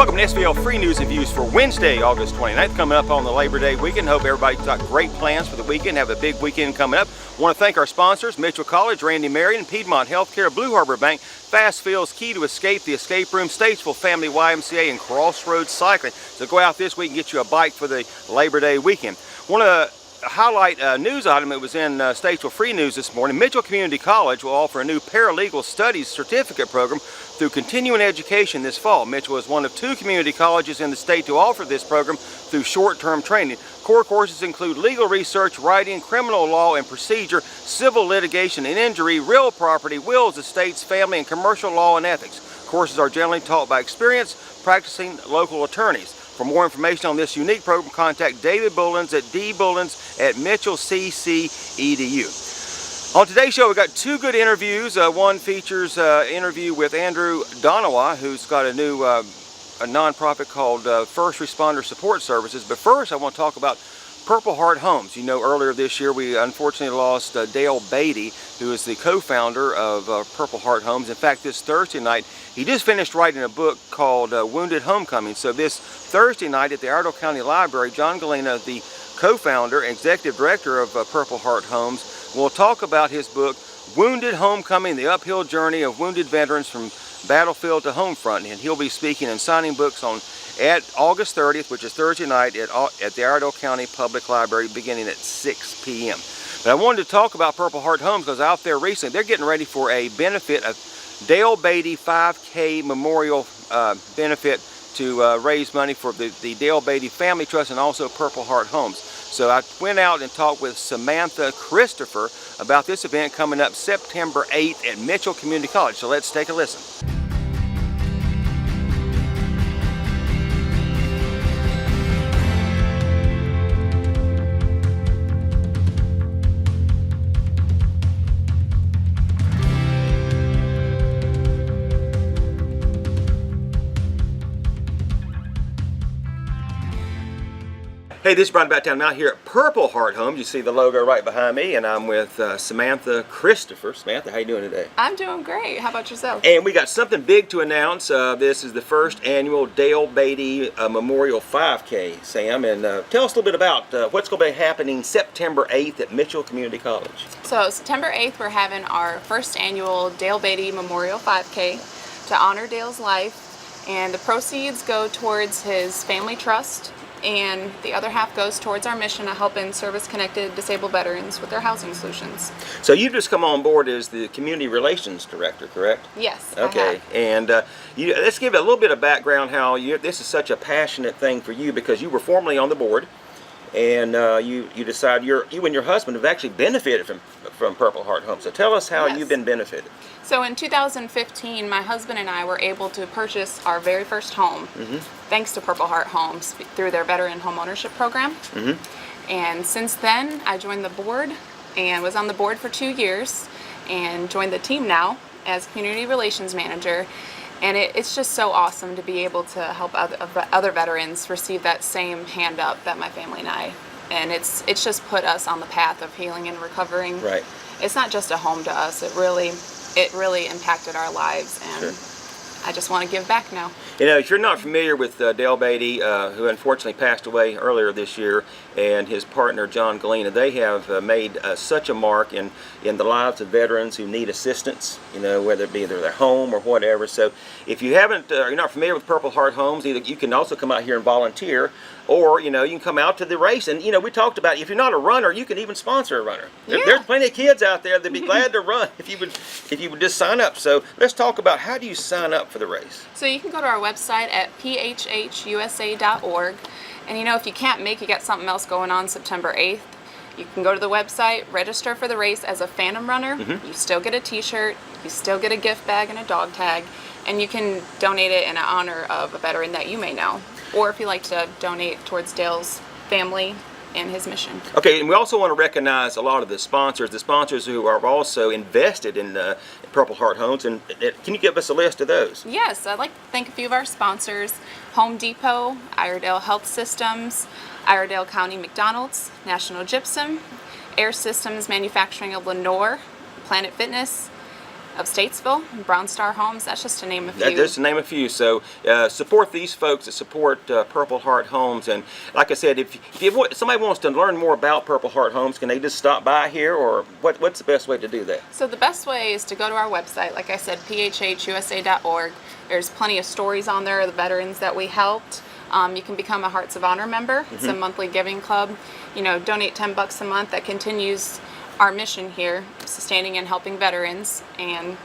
Welcome to SVL Free News and Views for Wednesday, August 29th, coming up on the Labor Day weekend. Hope everybody's got great plans for the weekend. Have a big weekend coming up. Want to thank our sponsors, Mitchell College, Randy Marion, Piedmont Healthcare, Blue Harbor Bank, Fast Field's Key to Escape, the Escape Room, Statesville Family YMCA, and Crossroads Cycling. So go out this week and get you a bike for the Labor Day weekend. Want to highlight a news item that was in Statesville Free News this morning. Mitchell Community College will offer a new paralegal studies certificate program through continuing education this fall. Mitchell is one of 2 community colleges in the state to offer this program through short-term training. Core courses include legal research, writing, criminal law and procedure, civil litigation and injury, real property, wills, estates, family, and commercial law and ethics. Courses are generally taught by experienced, practicing local attorneys. For more information on this unique program, contact David Bullins at dbullins@mitchellcc.edu. On today's show, we've got 2 good interviews. One features an interview with Andrew Donawa, who's got a new a nonprofit called First Responder Support Services. But first, I want to talk about Purple Heart Homes. You know, earlier this year, we unfortunately lost Dale Beatty, who is the co-founder of Purple Heart Homes. In fact, this Thursday night, he just finished writing a book called Wounded Homecoming. So this Thursday night at the Iredell County Library, John Galena, the co-founder and executive director of Purple Heart Homes, will talk about his book, Wounded Homecoming, the uphill journey of wounded veterans from battlefield to home front. And he'll be speaking and signing books at August 30th, which is Thursday night, at the Iredell County Public Library, beginning at 6 p.m. But I wanted to talk about Purple Heart Homes because out there recently, they're getting ready for a benefit, a Dale Beatty 5K Memorial benefit to raise money for the Dale Beatty Family Trust and also Purple Heart Homes. So I went out and talked with Samantha Christopher about this event coming up September 8th at Mitchell Community College. So let's take a listen. Hey, this is Brian Battown. I'm out here at Purple Heart Homes. You see the logo right behind me, and I'm with Samantha Christopher. Samantha, how you doing today? I'm doing great. How about yourself? And we got something big to announce. This is the first annual Dale Beatty Memorial 5K, Sam. And tell us a little bit about what's going to be happening September 8th at Mitchell Community College. So September 8th, we're having our first annual Dale Beatty Memorial 5K to honor Dale's life. And the proceeds go towards his family trust, and the other half goes towards our mission of helping service-connected disabled veterans with their housing solutions. So you've just come on board as the Community Relations Director, correct? Yes, okay. I have. And let's give a little bit of background how this is such a passionate thing for you, because you were formerly on the board, and you decided you and your husband have actually benefited from Purple Heart Homes. So tell us how Yes. you've been benefited. So in 2015, my husband and I were able to purchase our very first home, thanks to Purple Heart Homes through their veteran home ownership program. And since then, I joined the board and was on the board for 2 years, and joined the team now as Community Relations Manager. And it's just so awesome to be able to help other veterans receive that same hand up that my family and I. And it's just put us on the path of healing and recovering. Right. It's not just a home to us. It really impacted our lives, and Sure. I just want to give back now. You know, if you're not familiar with Dale Beatty, who unfortunately passed away earlier this year, and his partner John Galena, they have made such a mark in the lives of veterans who need assistance, you know, whether it be their home or whatever. So if you haven't, you're not familiar with Purple Heart Homes, either you can also come out here and volunteer, or, you know, you can come out to the race. And, you know, we talked about, if you're not a runner, you can even sponsor a runner. Yeah. There's plenty of kids out there that'd be glad to run if you would just sign up. So let's talk about, how do you sign up for the race? So you can go to our website at phhusa.org, and you know, if you can't make, you got something else going on September 8th, you can go to the website, register for the race as a Phantom runner. You still get a t-shirt, you still get a gift bag and a dog tag, and you can donate it in honor of a veteran that you may know, or if you like to donate towards Dale's family and his mission. Okay, and we also want to recognize a lot of the sponsors who are also invested in Purple Heart Homes. And can you give us a list of those? Yes, I'd like to thank a few of our sponsors: Home Depot, Iredell Health Systems, Iredell County McDonald's, National Gypsum, Air Systems Manufacturing of Lenore, Planet Fitness, of Statesville, Brown Star Homes. That's just to name a few. Just to name a few. So support these folks that support Purple Heart Homes. And like I said, if somebody wants to learn more about Purple Heart Homes, can they just stop by here, or what's the best way to do that? So the best way is to go to our website, like I said, phhusa.org. There's plenty of stories on there of the veterans that we helped. You can become a Hearts of Honor member. It's a monthly giving club. Donate $10 a month. That continues our mission here, sustaining and helping veterans. And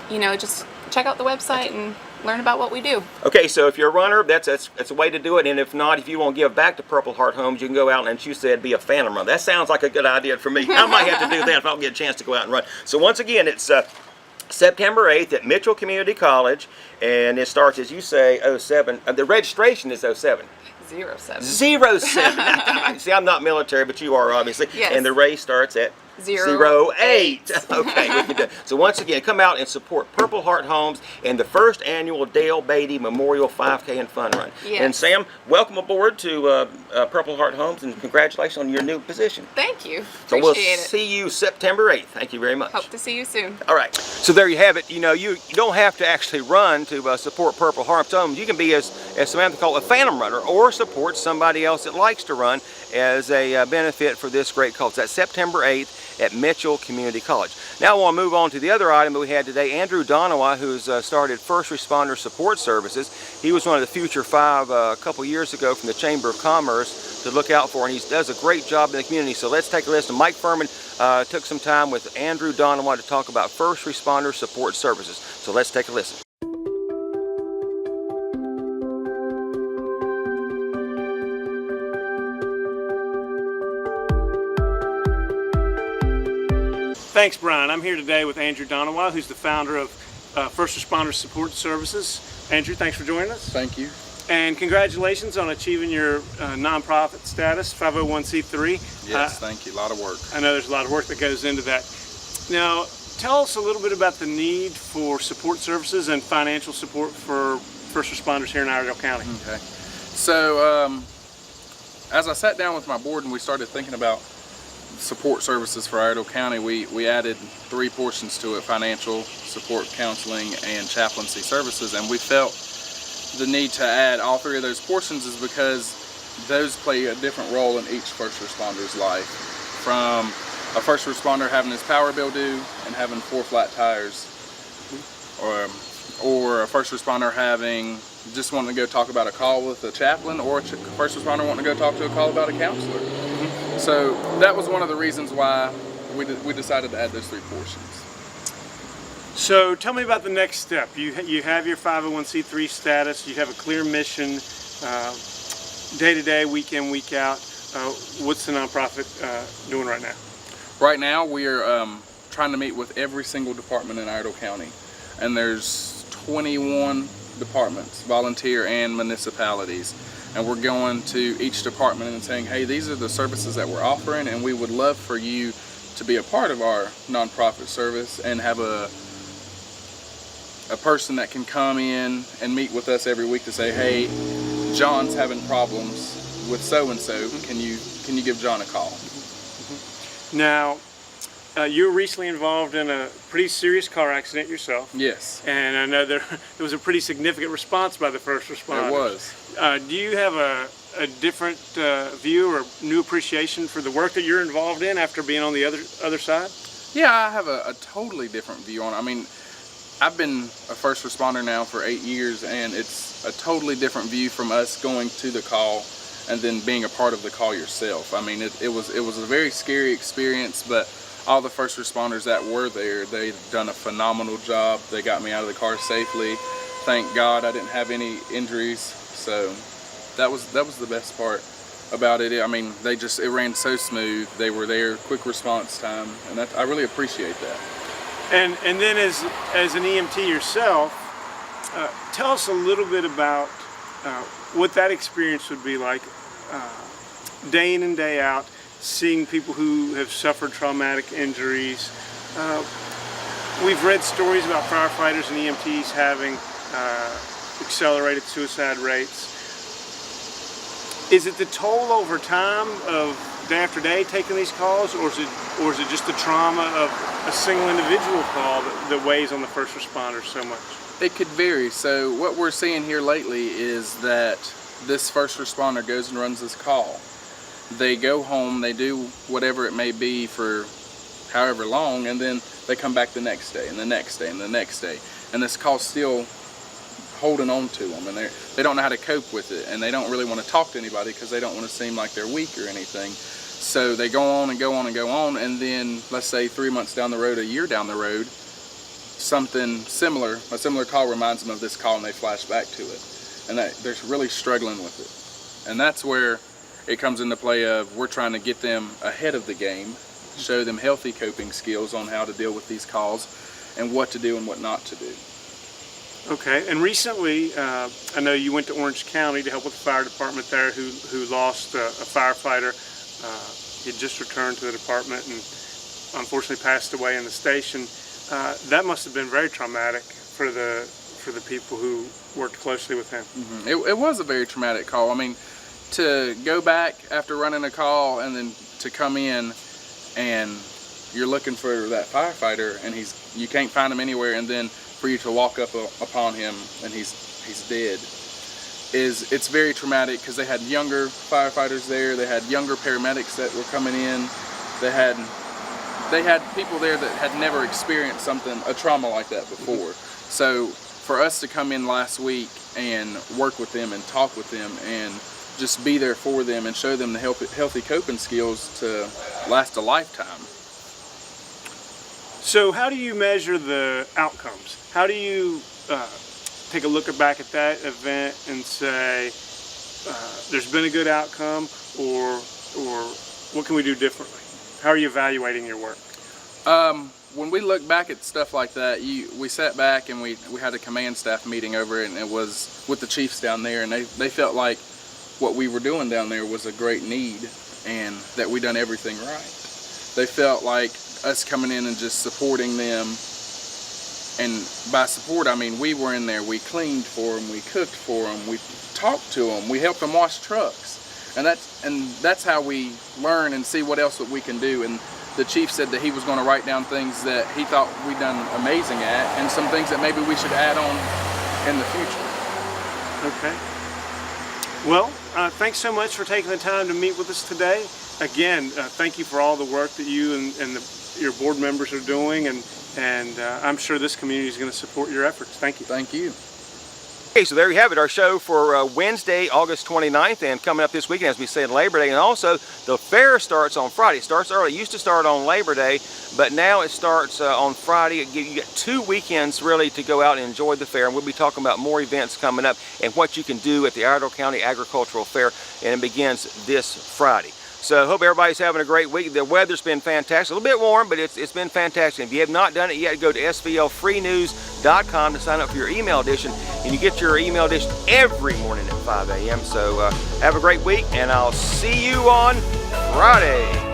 just check out the website and learn about what we do. Okay, so if you're a runner, that's a way to do it. And if not, if you want to give back to Purple Heart Homes, you can go out and, as you said, be a phantom runner. That sounds like a good idea for me. I might have to do that if I don't get a chance to go out and run. So once again, it's September 8th at Mitchell Community College, and it starts, as you say, 07. The registration is 07. 07. 07. See, I'm not military, but you are, obviously. Yes. And the race starts at 08. Okay, we can do it. So once again, come out and support Purple Heart Homes and the first annual Dale Beatty Memorial 5K and Fun Run. Yes. And Sam, welcome aboard to Purple Heart Homes, and congratulations on your new position. Thank you. So we'll see you September 8th. Thank you very much. Hope to see you soon. All right. So there you have it. You don't have to actually run to support Purple Heart Homes. You can be, as Samantha called, a phantom runner, or support somebody else that likes to run as a benefit for this great cause. That's September 8th at Mitchell Community College. Now I want to move on to the other item that we had today. Andrew Donawa, who's started First Responder Support Services. He was one of the Future 5 a couple years ago from the Chamber of Commerce to look out for, and he does a great job in the community. So let's take a listen. Mike Fuhrman took some time with Andrew Donawa to talk about First Responder Support Services. So let's take a listen. Thanks, Brian. I'm here today with Andrew Donawa, who's the founder of First Responder Support Services. Andrew, thanks for joining us. Thank you. And congratulations on achieving your nonprofit status, 501c3. Yes, thank you. A lot of work. I know there's a lot of work that goes into that. Now, tell us a little bit about the need for support services and financial support for first responders here in Iredell County. Okay. So, as I sat down with my board and we started thinking about support services for Iredell County, we added 3 portions to it: financial support, counseling, and chaplaincy services. And we felt the need to add all 3 of those portions is because those play a different role in each first responder's life. From a first responder having his power bill due and having 4 flat tires, or a first responder having just wanting to go talk about a call with a chaplain, or a first responder wanting to go talk to a call about a counselor. So that was one of the reasons why we decided to add those 3 portions. So tell me about the next step. You have your 501c3 status, you have a clear mission, day to day, week in, week out. What's the nonprofit doing right now? Right now we are trying to meet with every single department in Iredell County, and there's 21 departments, volunteer and municipalities. And we're going to each department and saying, hey, these are the services that we're offering, and we would love for you to be a part of our nonprofit service and have a person that can come in and meet with us every week to say, hey, John's having problems with so-and-so, can you give John a call? Now, you were recently involved in a pretty serious car accident yourself. Yes. And I know there was a pretty significant response by the first responders. It was. Do you have a different view or new appreciation for the work that you're involved in after being on the other side? Yeah, I have a totally different view on it. I mean, I've been a first responder now for 8 years, and it's a totally different view from us going to the call and then being a part of the call yourself. I mean, it was a very scary experience, but all the first responders that were there, they've done a phenomenal job. They got me out of the car safely. Thank God I didn't have any injuries. So that was the best part about it. I mean, it ran so smooth. They were there, quick response time, and I really appreciate that. And then as an EMT yourself, tell us a little bit about what that experience would be like, day in and day out, seeing people who have suffered traumatic injuries. We've read stories about firefighters and EMTs having accelerated suicide rates. Is it the toll over time of day after day taking these calls, or is it just the trauma of a single individual call that weighs on the first responders so much? It could vary. So what we're seeing here lately is that this first responder goes and runs this call. They go home, they do whatever it may be for however long, and then they come back the next day and the next day and the next day. And this call's still holding on to them, and they don't know how to cope with it, and they don't really want to talk to anybody because they don't want to seem like they're weak or anything. So they go on and go on and go on, and then let's say 3 months down the road, a year down the road, something similar, a similar call reminds them of this call, and they flash back to it, and they're really struggling with it. And that's where it comes into play of we're trying to get them ahead of the game, show them healthy coping skills on how to deal with these calls and what to do and what not to do. Okay, and recently, I know you went to Orange County to help with the fire department there who lost a firefighter. He had just returned to the department and unfortunately passed away in the station. That must have been very traumatic for the people who worked closely with him. Mm-hmm. It was a very traumatic call. I mean, to go back after running a call and then to come in and you're looking for that firefighter and you can't find him anywhere, and then for you to walk up upon him and he's dead, it's very traumatic because they had younger firefighters there, they had younger paramedics that were coming in, they had people there that had never experienced a trauma like that before. So for us to come in last week and work with them and talk with them and just be there for them and show them the healthy coping skills to last a lifetime. So how do you measure the outcomes? How do you take a look back at that event and say there's been a good outcome, or what can we do differently? How are you evaluating your work? When we look back at stuff like that, we sat back and we had a command staff meeting over it, and it was with the chiefs down there, and they felt like what we were doing down there was a great need and that we done everything right. They felt like us coming in and just supporting them, and by support I mean we were in there, we cleaned for them, we cooked for them, we talked to them, we helped them wash trucks, and that's how we learn and see what else that we can do. And the chief said that he was going to write down things that he thought we'd done amazing at, and some things that maybe we should add on in the future. Okay. Well, thanks so much for taking the time to meet with us today. Again, thank you for all the work that you and your board members are doing, and I'm sure this community is going to support your efforts. Thank you. Thank you. Okay, so there you have it, our show for Wednesday, August 29th, and coming up this weekend, as we said, Labor Day. And also, the fair starts on Friday. It starts early. It used to start on Labor Day, but now it starts on Friday. You get 2 weekends, really, to go out and enjoy the fair. And we'll be talking about more events coming up and what you can do at the Iredell County Agricultural Fair, and it begins this Friday. So I hope everybody's having a great week. The weather's been fantastic. A little bit warm, but it's been fantastic. If you have not done it yet, go to svlfreenews.com to sign up for your email edition. And you get your email edition every morning at 5 a.m. So have a great week, and I'll see you on Friday.